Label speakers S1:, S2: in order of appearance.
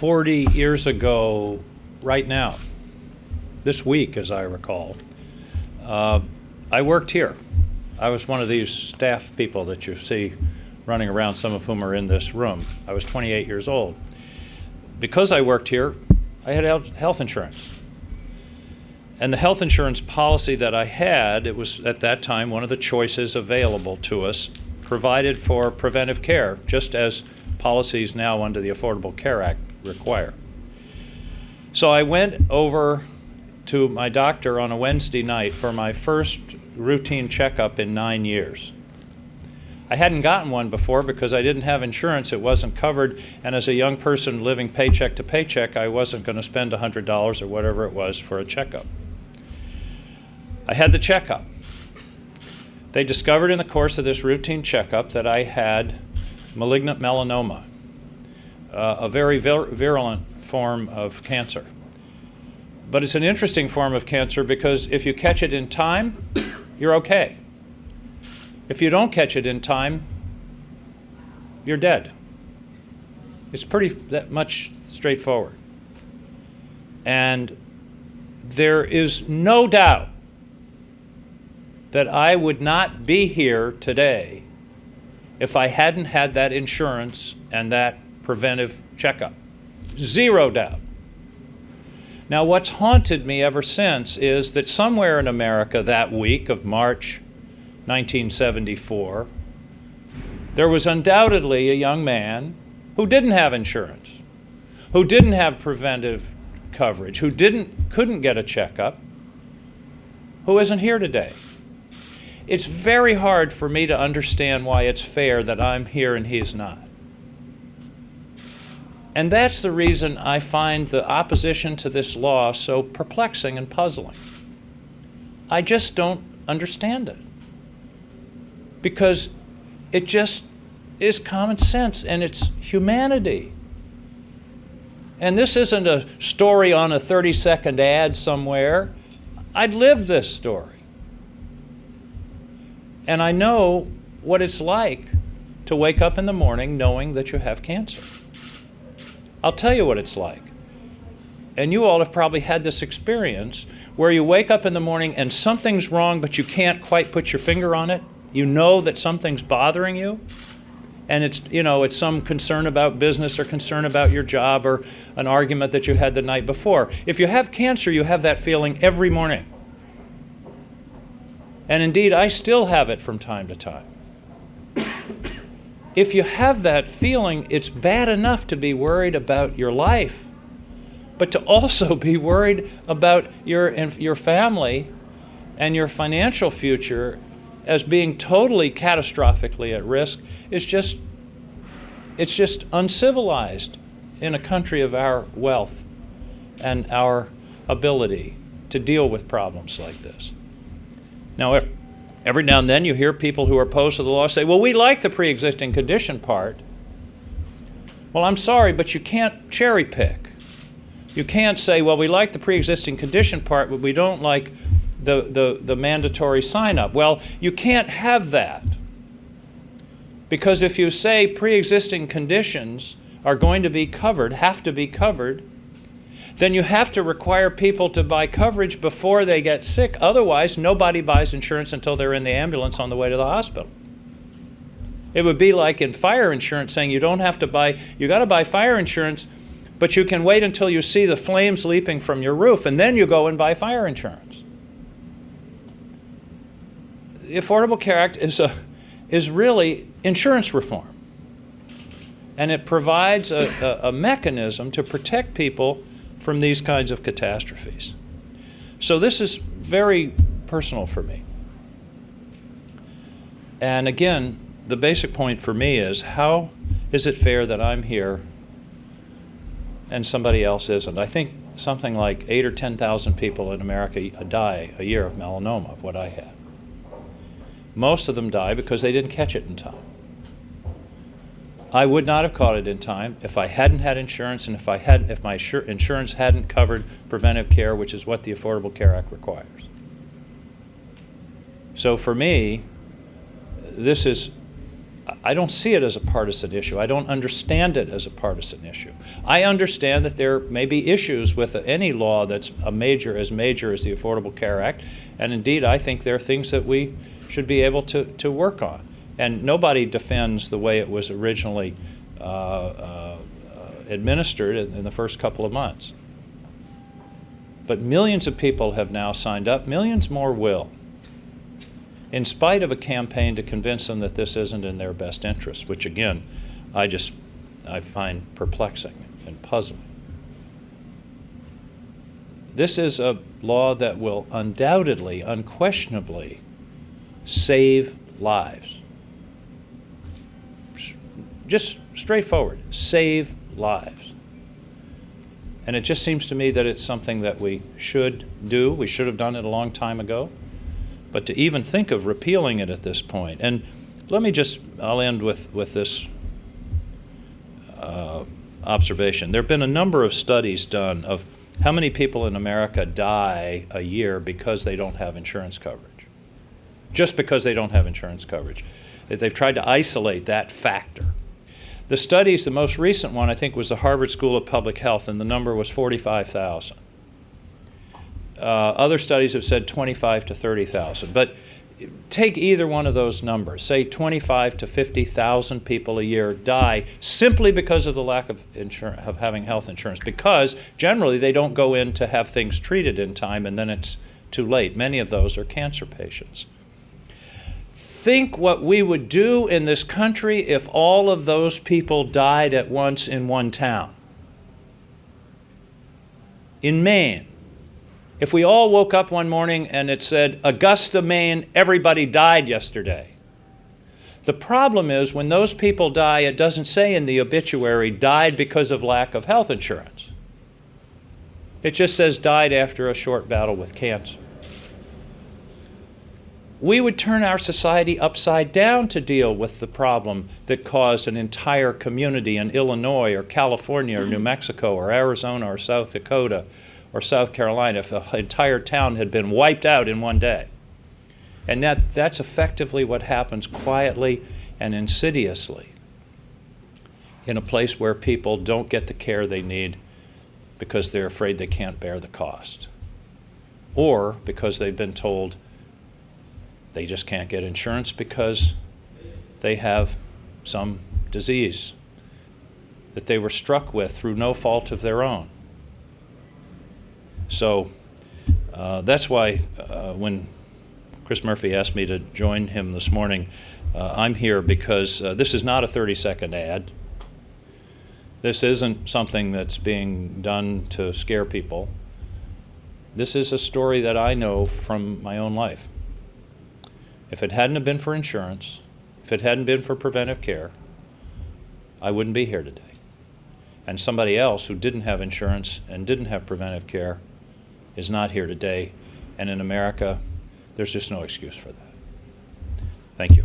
S1: 40 years ago, right now, this week, as I recall, I worked here. I was one of these staff people that you see running around, some of whom are in this room. I was 28 years old. Because I worked here, I had health insurance. And the health insurance policy that I had, it was at that time one of the choices available to us, provided for preventive care, just as policies now under the Affordable Care Act require. So I went over to my doctor on a Wednesday night for my first routine checkup in 9 years. I hadn't gotten one before because I didn't have insurance, it wasn't covered, and as a young person living paycheck to paycheck, I wasn't going to spend $100 or whatever it was for a checkup. I had the checkup. They discovered in the course of this routine checkup that I had malignant melanoma, a very virulent form of cancer. But it's an interesting form of cancer because if you catch it in time, you're okay. If you don't catch it in time, you're dead. It's pretty that much straightforward. And there is no doubt that I would not be here today if I hadn't had that insurance and that preventive checkup. Zero doubt. Now, what's haunted me ever since is that somewhere in America that week of March 1974, there was undoubtedly a young man who didn't have insurance, who didn't have preventive coverage, who couldn't get a checkup, who isn't here today. It's very hard for me to understand why it's fair that I'm here and he's not. And that's the reason I find the opposition to this law so perplexing and puzzling. I just don't understand it. Because it just is common sense and it's humanity. And this isn't a story on a 30-second ad somewhere. I'd live this story. And I know what it's like to wake up in the morning knowing that you have cancer. I'll tell you what it's like. And you all have probably had this experience where you wake up in the morning and something's wrong, but you can't quite put your finger on it. You know that something's bothering you. And it's some concern about business or concern about your job or an argument that you had the night before. If you have cancer, you have that feeling every morning. And indeed, I still have it from time to time. If you have that feeling, it's bad enough to be worried about your life, but to also be worried about your family and your financial future as being totally catastrophically at risk is just uncivilized in a country of our wealth and our ability to deal with problems like this. Now, every now and then you hear people who are opposed to the law say, well, we like the pre-existing condition part. Well, I'm sorry, but you can't cherry pick. You can't say, well, we like the pre-existing condition part, but we don't like the mandatory sign-up. Well, you can't have that. Because if you say pre-existing conditions are going to be covered, have to be covered, then you have to require people to buy coverage before they get sick. Otherwise, nobody buys insurance until they're in the ambulance on the way to the hospital. It would be like in fire insurance saying you got to buy fire insurance, but you can wait until you see the flames leaping from your roof, and then you go and buy fire insurance. The Affordable Care Act is really insurance reform. And it provides a mechanism to protect people from these kinds of catastrophes. So this is very personal for me. And again, the basic point for me is, how is it fair that I'm here and somebody else isn't? I think something like 8,000 or 10,000 people in America die a year of melanoma, of what I have. Most of them die because they didn't catch it in time. I would not have caught it in time if I hadn't had insurance and if my insurance hadn't covered preventive care, which is what the Affordable Care Act requires. So for me, this is I don't see it as a partisan issue. I don't understand it as a partisan issue. I understand that there may be issues with any law that's as major as the Affordable Care Act, and indeed I think there are things that we should be able to work on. And nobody defends the way it was originally administered in the first couple of months. But millions of people have now signed up. Millions more will, in spite of a campaign to convince them that this isn't in their best interest, which again, I find perplexing and puzzling. This is a law that will undoubtedly, unquestionably save lives. Just straightforward, save lives. And it just seems to me that it's something that we should do. We should have done it a long time ago. But to even think of repealing it at this point, and I'll end with this observation. There have been a number of studies done of how many people in America die a year because they don't have insurance coverage. Just because they don't have insurance coverage. They've tried to isolate that factor. The studies, the most recent one, I think, was the Harvard School of Public Health, and the number was 45,000. Other studies have said 25 to 30,000. But take either one of those numbers. Say 25 to 50,000 people a year die simply because of the lack of having health insurance, because generally they don't go in to have things treated in time, and then it's too late. Many of those are cancer patients. Think what we would do in this country if all of those people died at once in one town. In Maine, if we all woke up one morning and it said, Augusta, Maine, everybody died yesterday. The problem is when those people die, it doesn't say in the obituary, died because of lack of health insurance. It just says died after a short battle with cancer. We would turn our society upside down to deal with the problem that caused an entire community in Illinois or California or New Mexico or Arizona or South Dakota or South Carolina if an entire town had been wiped out in one day. And that's effectively what happens quietly and insidiously in a place where people don't get the care they need because they're afraid they can't bear the cost, or because they've been told they just can't get insurance because they have some disease that they were struck with through no fault of their own. So that's why when Chris Murphy asked me to join him this morning, I'm here because this is not a 30-second ad. This isn't something that's being done to scare people. This is a story that I know from my own life. If it hadn't have been for insurance, if it hadn't been for preventive care, I wouldn't be here today. And somebody else who didn't have insurance and didn't have preventive care is not here today. And in America, there's just no excuse for that. Thank you.